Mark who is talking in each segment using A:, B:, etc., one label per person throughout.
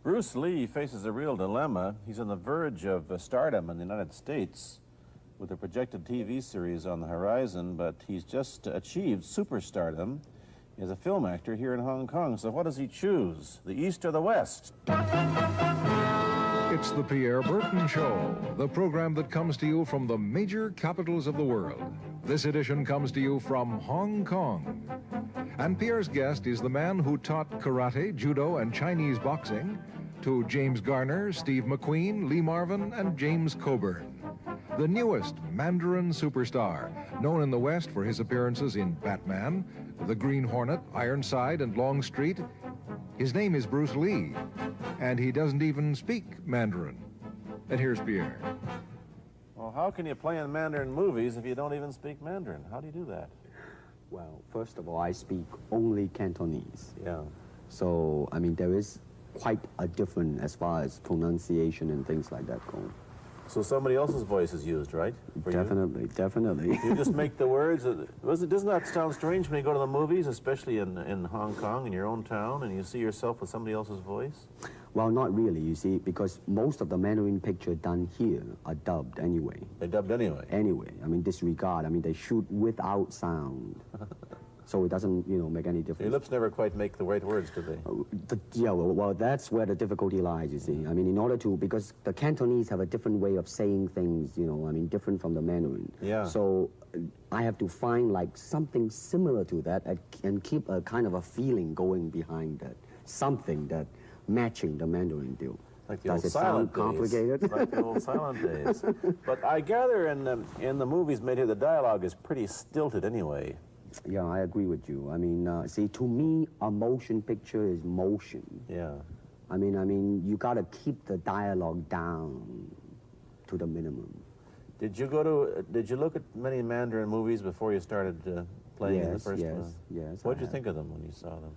A: Bruce Lee faces a real dilemma. He's on the verge of stardom in the United States with a projected TV series on the horizon, but he's just achieved superstardom as a film actor here in Hong Kong. So what does he choose, the East or the West?
B: It's the Pierre Burton Show, the program that comes to you from the major capitals of the world. This edition comes to you from Hong Kong. And Pierre's guest is the man who taught karate, judo, and Chinese boxing to James Garner, Steve McQueen, Lee Marvin, and James Coburn. The newest Mandarin superstar, known in the West for his appearances in Batman, The Green Hornet, Ironside, and Longstreet. His name is Bruce Lee, and he doesn't even speak Mandarin. And here's Pierre.
A: Well, how can you play in Mandarin movies if you don't even speak Mandarin? How do you do that?
C: Well, first of all, I speak only Cantonese.
A: Yeah.
C: So, I mean, there is quite a difference as far as pronunciation and things like that go.
A: So somebody else's voice is used, right?
C: Definitely, definitely.
A: You just make the words. Doesn't that sound strange when you go to the movies, especially in Hong Kong, in your own town, and you see yourself with somebody else's voice?
C: Well, not really, you see, because most of the Mandarin pictures done here are dubbed anyway.
A: They're dubbed anyway?
C: Anyway. I mean, disregard. I mean, they shoot without sound. So it doesn't, you know, make any difference.
A: Your lips never quite make the right words, do they?
C: Yeah, well, that's where the difficulty lies, you see. I mean, in order to, because the Cantonese have a different way of saying things, you know, I mean, different from the Mandarin.
A: Yeah.
C: So I have to find, like, something similar to that and keep a kind of a feeling going behind that. Something that matching the Mandarin deal.
A: Like the
C: Does
A: old
C: it
A: silent
C: sound complicated?
A: days. Like the old silent days. But I gather in the movies made here, the dialogue is pretty stilted anyway.
C: Yeah, I agree with you. I mean, see, to me, a motion picture is motion.
A: Yeah.
C: I mean, you got to keep the dialogue down to the minimum.
A: Did you look at many Mandarin movies before you started playing in the first one?
C: Yes.
A: What did you think of them when you saw them?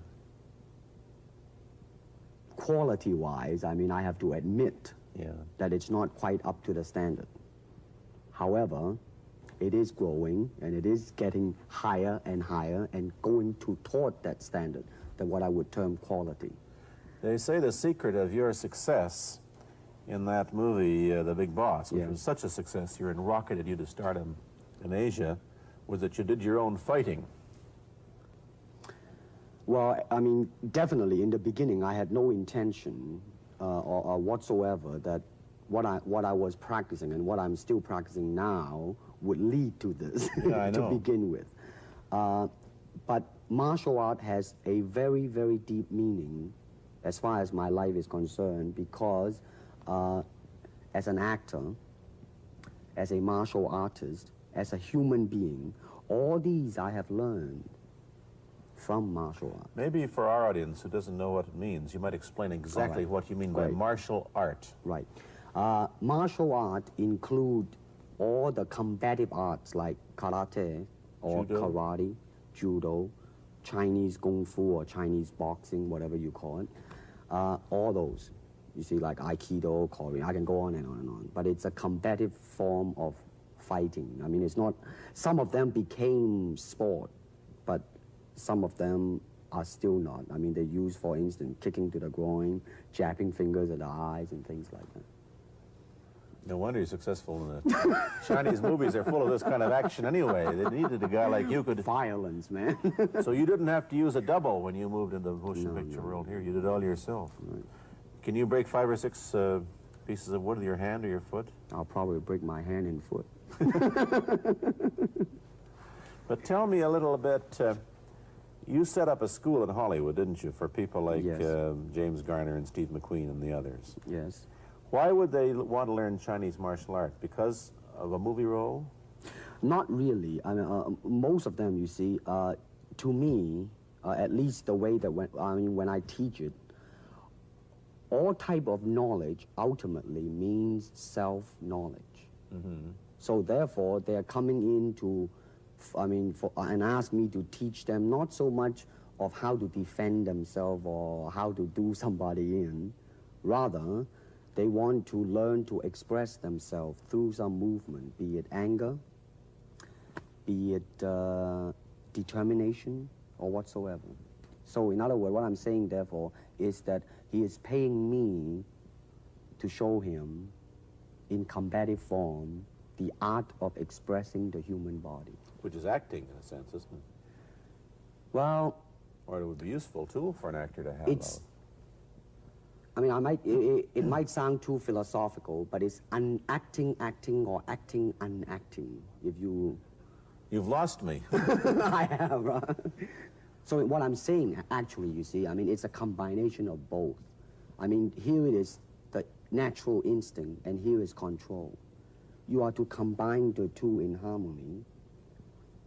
C: Quality-wise, I mean, I have to admit that it's not quite up to the standard. However, it is growing, and it is getting higher and higher and going toward that standard, than what I would term quality.
A: They say the secret of your success in that movie, The Big Boss, which was such a success, you're rocketed you to stardom in Asia, was that you did your own fighting.
C: Well, I mean, definitely, in the beginning, I had no intention or whatsoever that what I was practicing and what I'm still practicing now would lead to this to begin with. But martial art has a very, very deep meaning as far as my life is concerned, because as an actor, as a martial artist, as a human being, all these I have learned from martial art.
A: Maybe for our audience who doesn't know what it means, you might explain exactly what you mean by martial art.
C: Right. Martial art include all the combative arts like karate or karate, judo, Chinese kung fu or Chinese boxing, whatever you call it. All those. You see, like Aikido, Korean, I can go on and on and on. But it's a combative form of fighting. I mean, it's not, some of them became sport, but some of them are still not. I mean, they use, for instance, kicking to the groin, jabbing fingers at the eyes and things like that.
A: No wonder you're successful in the Chinese movies. They're full of this kind of action anyway. They needed a guy like you could...
C: Violence, man.
A: So you didn't have to use a double when you moved into the motion picture world here. You did it all yourself.
C: Right.
A: Can you break 5 or 6 pieces of wood with your hand or your foot?
C: I'll probably break my hand and foot.
A: But tell me a little bit... you set up a school in Hollywood, didn't you, for people like James Garner and Steve McQueen and the others?
C: Yes.
A: Why would they want to learn Chinese martial art? Because of a movie role?
C: Not really. I mean, most of them, you see, to me, at least the way that when I teach it, all type of knowledge ultimately means self-knowledge.
A: Mm-hmm.
C: So therefore, they're coming in to, and ask me to teach them not so much of how to defend themselves or how to do somebody in. Rather, they want to learn to express themselves through some movement, be it anger, be it determination, or whatsoever. So in other words, what I'm saying, therefore, is that he is paying me to show him in combative form the art of expressing the human body.
A: Which is acting, in a sense, isn't it?
C: Well,
A: Or it would be a useful tool for an actor to have.
C: it's, I mean, it might sound too philosophical, but it's unacting acting or acting unacting, if you...
A: You've lost me.
C: I have, right? So what I'm saying, actually, you see, I mean, it's a combination of both. I mean, here it is the natural instinct, and here is control. You are to combine the two in harmony.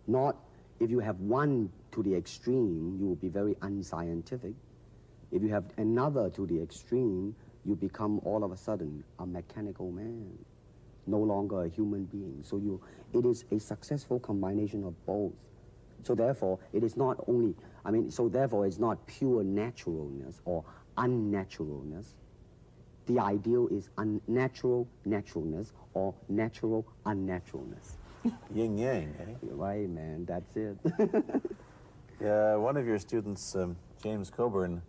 C: Not, if you have one to the extreme, you will be very unscientific. If you have another to the extreme, you become all of a sudden a mechanical man, no longer a human being. So it is a successful combination of both. So therefore, it is not only, I mean, so therefore it's not pure naturalness or unnaturalness. The ideal is unnatural naturalness or natural unnaturalness.
A: Yin yang, eh?
C: Right, man, that's it.
A: Yeah, one of your students, James Coburn,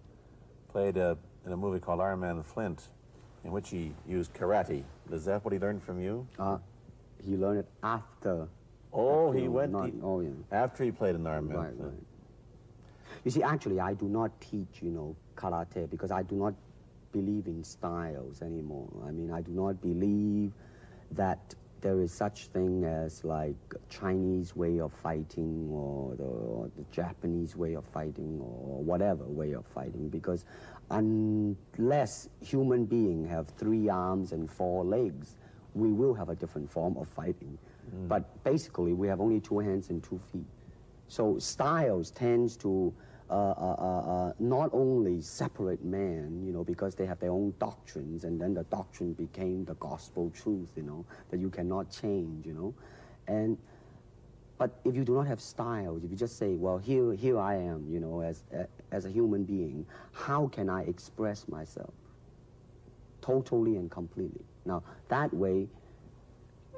A: played in a movie called Our Man Flint, in which he used karate. Is that what he learned from you?
C: He learned it after.
A: Oh, he
C: film,
A: went
C: yeah.
A: after he played in Our Man
C: Right,
A: Flint.
C: right. You see, actually, I do not teach, karate because I do not believe in styles anymore. I mean, I do not believe that there is such thing as like Chinese way of fighting or the Japanese way of fighting or whatever way of fighting, because unless human beings have 3 arms and 4 legs, we will have a different form of fighting. But basically, we have only 2 hands and 2 feet. So styles tends to not only separate man, because they have their own doctrines, and then the doctrine became the gospel truth, that you cannot change, But if you do not have styles, if you just say, well, here I am, as a human being, how can I express myself totally and completely? Now, that way,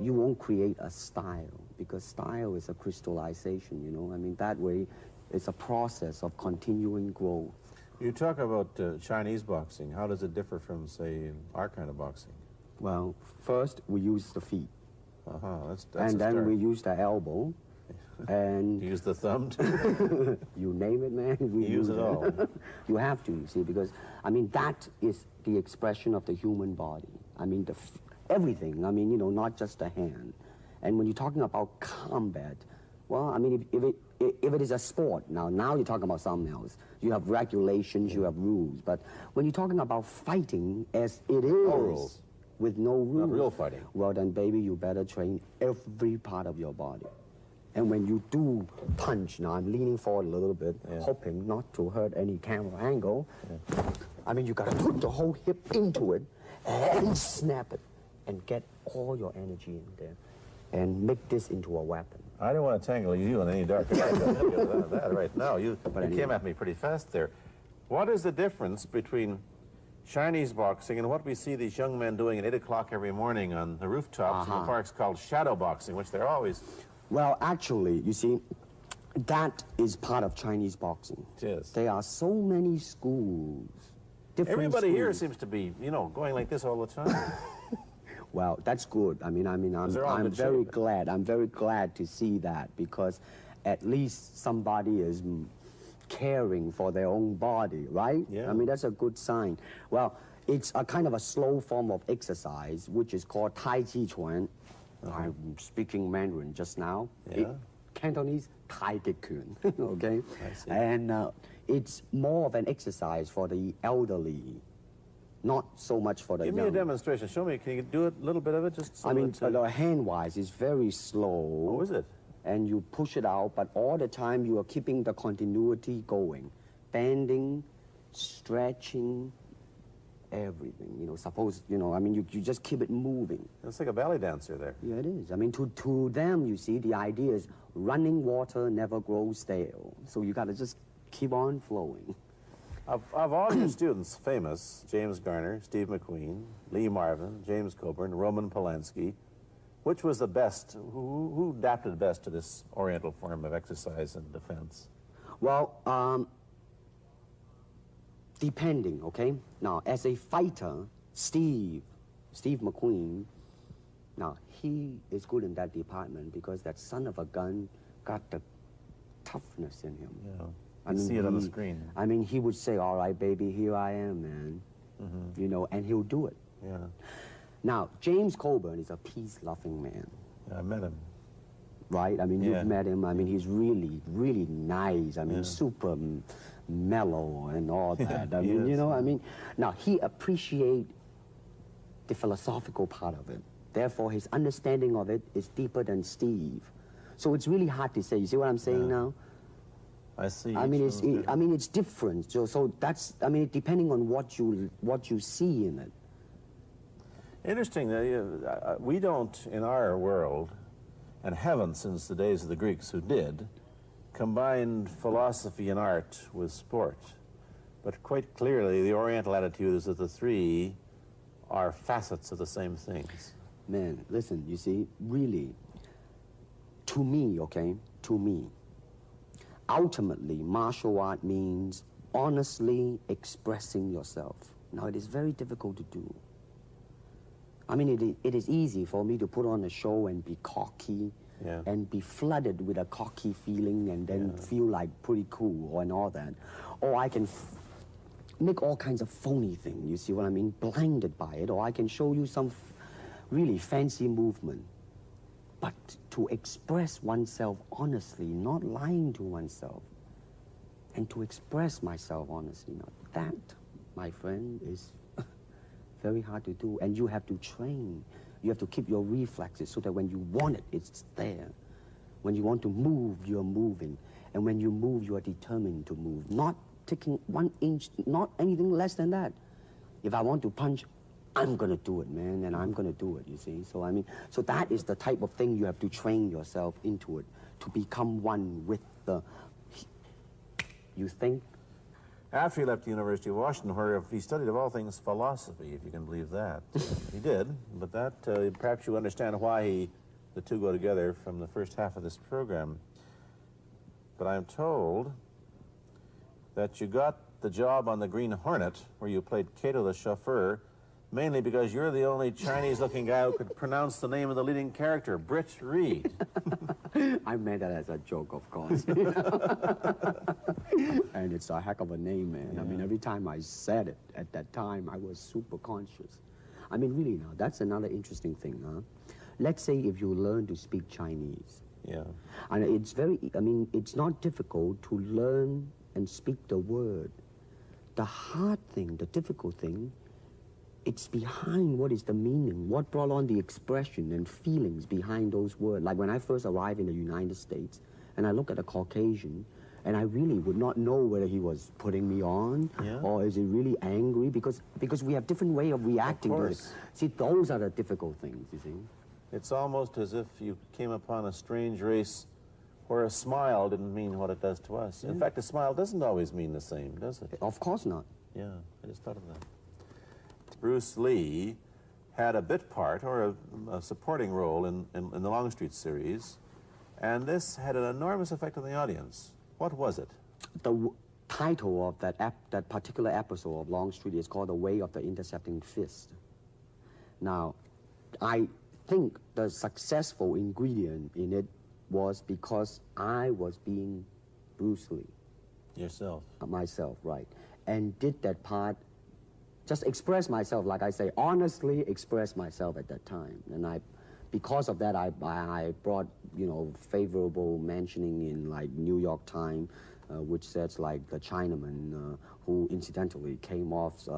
C: you won't create a style, because style is a crystallization, I mean, that way, it's a process of continuing growth.
A: You talk about Chinese boxing. How does it differ from, say, our kind of boxing?
C: Well, first, we use the feet.
A: That's
C: and
A: a
C: then
A: start.
C: we use the elbow. And
A: You use the thumb, too?
C: you name it, man. We
A: use it all.
C: You have to, you see, because, I mean, that is the expression of the human body. I mean, everything. I mean, not just the hand. And when you're talking about combat, well, I mean, if it is a sport, now you're talking about something else. You have regulations, you have rules. But when you're talking about fighting as it is,
A: No rules.
C: with no rules.
A: Not real fighting.
C: Well, then, baby, you better train every part of your body. And when you do punch, now I'm leaning forward a little bit, hoping not to hurt any camera angle. I mean, you gotta put the whole hip into it and snap it and get all your energy in there and make this into a weapon.
A: I don't want to tangle you in any dark that right now. You
C: anyway.
A: came at me pretty fast there. What is the difference between Chinese boxing and what we see these young men doing at 8 o'clock every morning on the rooftops in the parks called shadow boxing, which they're always...
C: Well, actually, you see, that is part of Chinese boxing.
A: It is.
C: There are so many schools, different
A: Everybody here
C: schools.
A: seems to be, going like this all the time.
C: Well, that's good. I'm
A: they're all in
C: I'm
A: good
C: very
A: shape.
C: glad. I'm very glad to see that, because at least somebody is caring for their own body, right?
A: Yeah.
C: I mean, that's a good sign. Well, it's a kind of a slow form of exercise, which is called Tai Chi Chuan. I'm speaking Mandarin just now.
A: Yeah.
C: Cantonese, Tai Chi Kun, okay?
A: I see.
C: And it's more of an exercise for the elderly, not so much for the
A: Give me
C: young.
A: a demonstration. Show me. Can you do it a little bit of it? Just so
C: I mean,
A: that,
C: hand-wise, it's very slow.
A: Oh, is it?
C: And you push it out, but all the time you are keeping the continuity going. Bending, stretching, everything. Suppose, I mean, you just keep it moving.
A: It's like a ballet dancer there.
C: Yeah, it is. I mean, to them, you see, the idea is running water never grows stale. So you got to just keep on flowing.
A: Of all your students, famous, James Garner, Steve McQueen, Lee Marvin, James Coburn, Roman Polanski, which was the best? Who adapted best to this Oriental form of exercise and defense?
C: Well, depending, okay? Now, as a fighter, Steve McQueen, now, he is good in that department because that son of a gun got the toughness in him.
A: Yeah.
C: I
A: You
C: mean,
A: see it on the screen.
C: I mean, he would say, all right, baby, here I am, man. You know, and he'll do it.
A: Yeah.
C: Now, James Coburn is a peace-loving man,
A: Yeah, I met him.
C: right? I mean,
A: Yeah.
C: you've met him. I mean, he's really, really nice. I mean,
A: Yeah.
C: super mellow and all that. I
A: He
C: mean,
A: is,
C: you know,
A: yeah.
C: I mean, now, he appreciates the philosophical part of it. Therefore, his understanding of it is deeper than Steve. So it's really hard to say. You see what I'm saying
A: Yeah.
C: now?
A: I see.
C: I mean,
A: each
C: it's
A: one's different.
C: I mean, it's different. So that's, I mean, depending on what you see in it.
A: Interesting that we don't, in our world, and haven't since the days of the Greeks who did, combined philosophy and art with sport. But quite clearly, the Oriental attitude is that the three are facets of the same things.
C: Man, listen, you see, really, to me, okay, to me, ultimately, martial art means honestly expressing yourself. Now, it is very difficult to do. I mean, it is easy for me to put on a show and be cocky
A: Yeah.
C: and be flooded with a cocky feeling and then feel like pretty cool and all that. Or I can make all kinds of phony things, you see what I mean? Blinded by it. Or I can show you some really fancy movement. But to express oneself honestly, not lying to oneself, and to express myself honestly, now that, my friend, is very hard to do. And you have to train. You have to keep your reflexes so that when you want it, it's there. When you want to move, you're moving. And when you move, you are determined to move. Not taking 1 inch, not anything less than that. If I want to punch, I'm gonna do it, man, and I'm gonna do it, you see? So, I mean, so that is the type of thing you have to train yourself into it, to become one with the, you think?
A: After he left the University of Washington, where he studied, of all things, philosophy, if you can believe that. He did, but that, perhaps you understand why the two go together from the first half of this program. But I'm told that you got the job on the Green Hornet, where you played Cato the chauffeur, mainly because you're the only Chinese-looking guy who could pronounce the name of the leading character, Britt Reed.
C: I meant that as a joke, of course. And it's a heck of a name, man. I mean, every time I said it at that time, I was super conscious. I mean, really now, that's another interesting thing, huh? Let's say if you learn to speak Chinese.
A: Yeah.
C: And it's very, I mean, it's not difficult to learn and speak the word. The hard thing, the difficult thing, it's behind what is the meaning, what brought on the expression and feelings behind those words. Like when I first arrived in the United States, and I look at a Caucasian, and I really would not know whether he was putting me on, or is he really angry, because we have different way of reacting to it. See, those are the difficult things, you see.
A: It's almost as if you came upon a strange race where a smile didn't mean what it does to us. In fact, a smile doesn't always mean the same, does it?
C: Of course not.
A: Yeah, I just thought of that. Bruce Lee had a bit part, or a supporting role in the Longstreet series, and this had an enormous effect on the audience. What was it?
C: The title of that particular episode of Longstreet is called The Way of the Intercepting Fist. Now, I think the successful ingredient in it was because I was being Bruce Lee.
A: Yourself.
C: Myself, right. And did that part, just express myself, like I say, honestly express myself at that time. And because of that, I brought, you know, favorable mentioning in, like, New York Times, which says, like, the Chinaman, who incidentally came off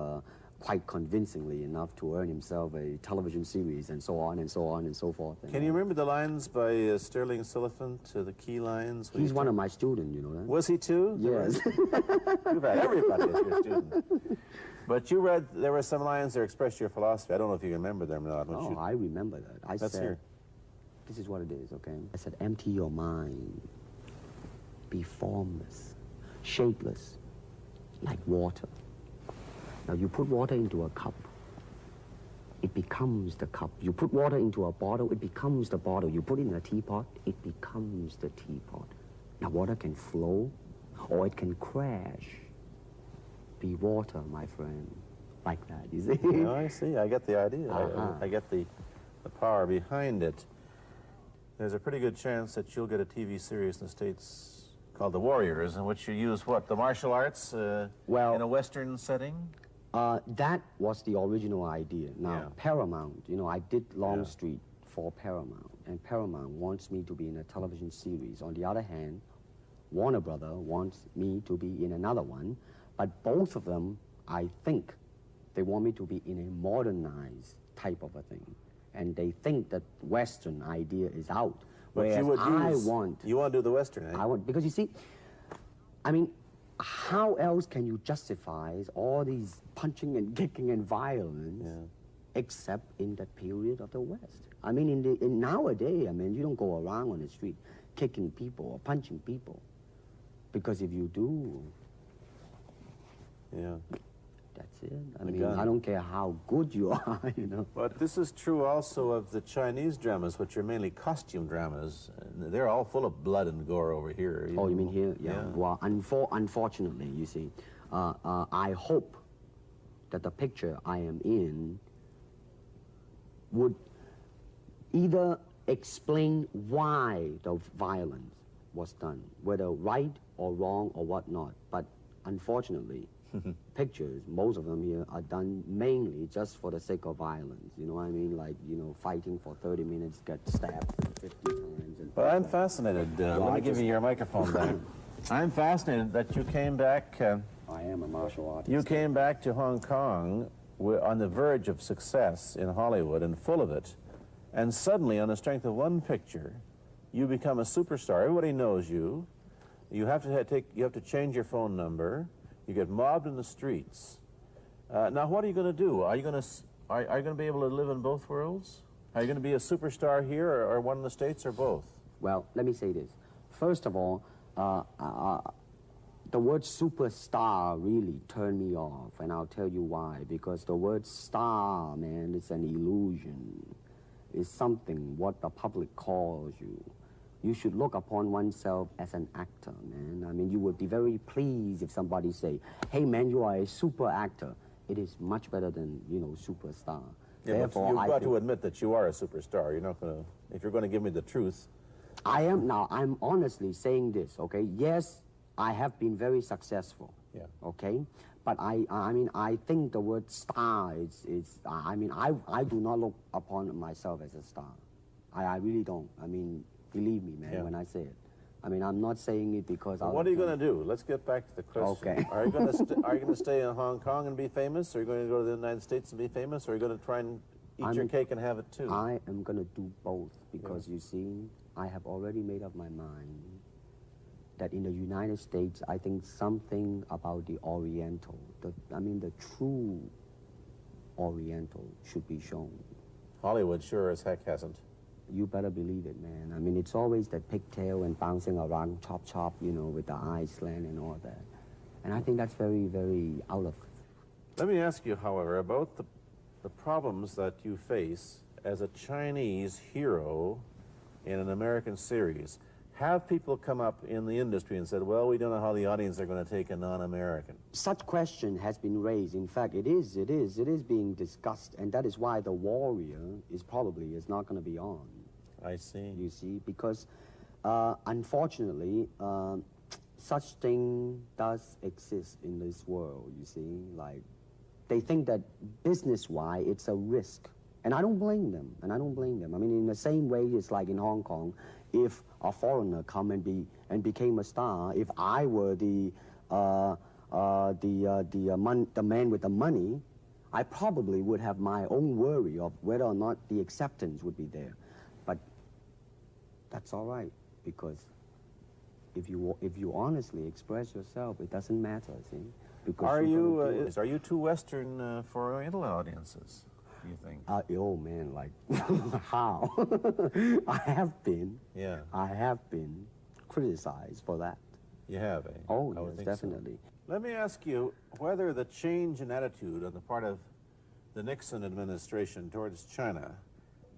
C: quite convincingly enough to earn himself a television series, and so on and so on and so forth.
A: Can you remember the lines by Sterling Siliphant, the key lines?
C: He's one of my students, you know that?
A: Was he too?
C: Yes.
A: You've had everybody as your student. But you read, there were some lines that expressed your philosophy. I don't know if you remember them or not.
C: Oh, I remember that. I
A: Let's
C: said,
A: hear.
C: this is what it is, okay? I said, empty your mind. Be formless, shapeless, like water. Now, you put water into a cup, it becomes the cup. You put water into a bottle, it becomes the bottle. You put it in a teapot, it becomes the teapot. Now, water can flow, or it can crash, be water, my friend. Like that, you see?
A: No, I see. I get the idea. I get the power behind it. There's a pretty good chance that you'll get a TV series in the States called The Warriors, in which you use what, the martial arts
C: well,
A: in a Western setting?
C: That was the original idea. Now,
A: Yeah.
C: Paramount, you know, I did Longstreet for Paramount, and Paramount wants me to be in a television series. On the other hand, Warner Brother wants me to be in another one, but both of them, I think, they want me to be in a modernized type of a thing. And they think that Western idea is out.
A: But
C: Whereas
A: you would you want to do the Western, eh?
C: I want, because you see, I mean, how else can you justify all these punching and kicking and violence except in that period of the West? I mean, in nowadays, I mean, you don't go around on the street kicking people or punching people. Because if you do, that's it. I mean, I don't care how good you are, you know.
A: But this is true also of the Chinese dramas, which are mainly costume dramas. They're all full of blood and gore over here.
C: Oh, you mean here? Yeah. Well, unfortunately, you see, I hope that the picture I am in would either explain why the violence was done, whether right or wrong or whatnot. But unfortunately, pictures, most of them here, are done mainly just for the sake of violence. You know what I mean? Like, you know, fighting for 30 minutes, get stabbed 50 times. And
A: well, I'm fascinated. Let me give you your microphone back. I'm fascinated that you came back.
C: I am a martial artist.
A: You came back to Hong Kong on the verge of success in Hollywood and full of it. And suddenly, on the strength of one picture, you become a superstar. Everybody knows you. You have to change your phone number. You get mobbed in the streets. Now, what are you going to do? Are you going to be able to live in both worlds? Are you going to be a superstar here, or one in the States, or both?
C: Well, let me say this. First of all, the word superstar really turned me off, and I'll tell you why. Because the word star, man, is an illusion. It's something what the public calls you. You should look upon oneself as an actor, man. I mean, you would be very pleased if somebody say, hey, man, you are a super actor. It is much better than, you know, superstar.
A: Yeah, therefore, you've got to admit that you are a superstar. You're not going to, if you're going to give me the truth.
C: I'm honestly saying this, okay? Yes, I have been very successful, okay? But I mean, I think the word star I mean, I do not look upon myself as a star. I really don't. I mean, believe me, man, when I say it. I mean, I'm not saying it because I...
A: What are you going to do? Let's get back to the question.
C: Okay.
A: Are you going to stay in Hong Kong and be famous? Or are you going to go to the United States and be famous? Or are you going to try and eat your cake and have it too?
C: I am going to do both because, you see, I have already made up my mind that in the United States, I think something about the Oriental, the true Oriental should be shown.
A: Hollywood sure as heck hasn't.
C: You better believe it, man. I mean, it's always that pigtail and bouncing around, chop, you know, with the eyes slant and all that. And I think that's very, very out of...
A: Let me ask you, however, about the problems that you face as a Chinese hero in an American series. Have people come up in the industry and said, well, we don't know how the audience are going to take a non-American?
C: Such question has been raised. In fact, it is being discussed, and that is why The Warrior is not going to be on.
A: I see.
C: You see, because unfortunately, such thing does exist in this world, you see. Like, they think that business-wise, it's a risk. And I don't blame them, I mean, in the same way, it's like in Hong Kong, if a foreigner come and became a star, if I were the man with the money, I probably would have my own worry of whether or not the acceptance would be there. But that's all right, because if you honestly express yourself, it doesn't matter, see? Because
A: are you too Western for Oriental audiences, do you think?
C: Oh man, like how? I have been criticized for that.
A: You have, eh?
C: Oh yes, definitely.
A: So. Let me ask you whether the change in attitude on the part of the Nixon administration towards China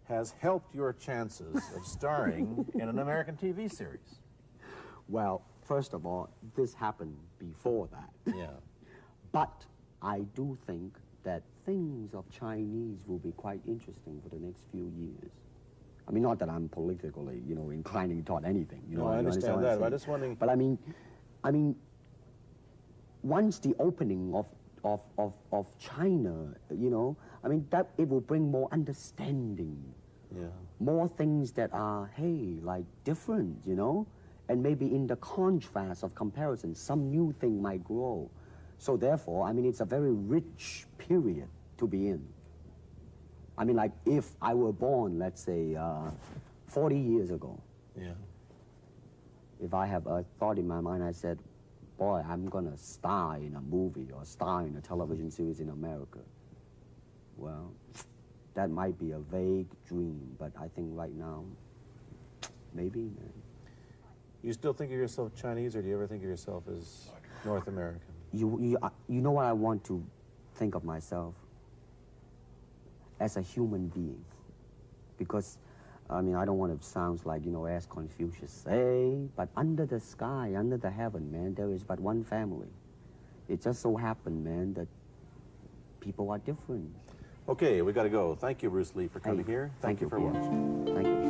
A: has helped your chances of starring in an American TV series.
C: Well, first of all, this happened before that.
A: Yeah.
C: But I do think that things of Chinese will be quite interesting for the next few years. I mean, not that I'm politically, inclining toward anything.
A: No, I understand that, but I'm just wondering.
C: But I mean, once the opening of China, that it will bring more understanding.
A: Yeah.
C: More things that are, hey, like different, and maybe in the contrast of comparison, some new thing might grow. So therefore, it's a very rich period to be in. Like if I were born, let's say, 40 years ago.
A: Yeah.
C: If I have a thought in my mind, I said, boy, I'm gonna star in a movie or star in a television series in America. Well, that might be a vague dream, but I think right now, maybe, man.
A: You still think of yourself Chinese, or do you ever think of yourself as North American?
C: You know what I want to think of myself? As a human being. Because, I don't want to sound like, as Confucius say, but under the sky, under the heaven, man, there is but one family. It just so happened, man, that people are different.
A: Okay, we got to go. Thank you, Bruce Lee, for coming here. Thank you for watching.
C: Thank you.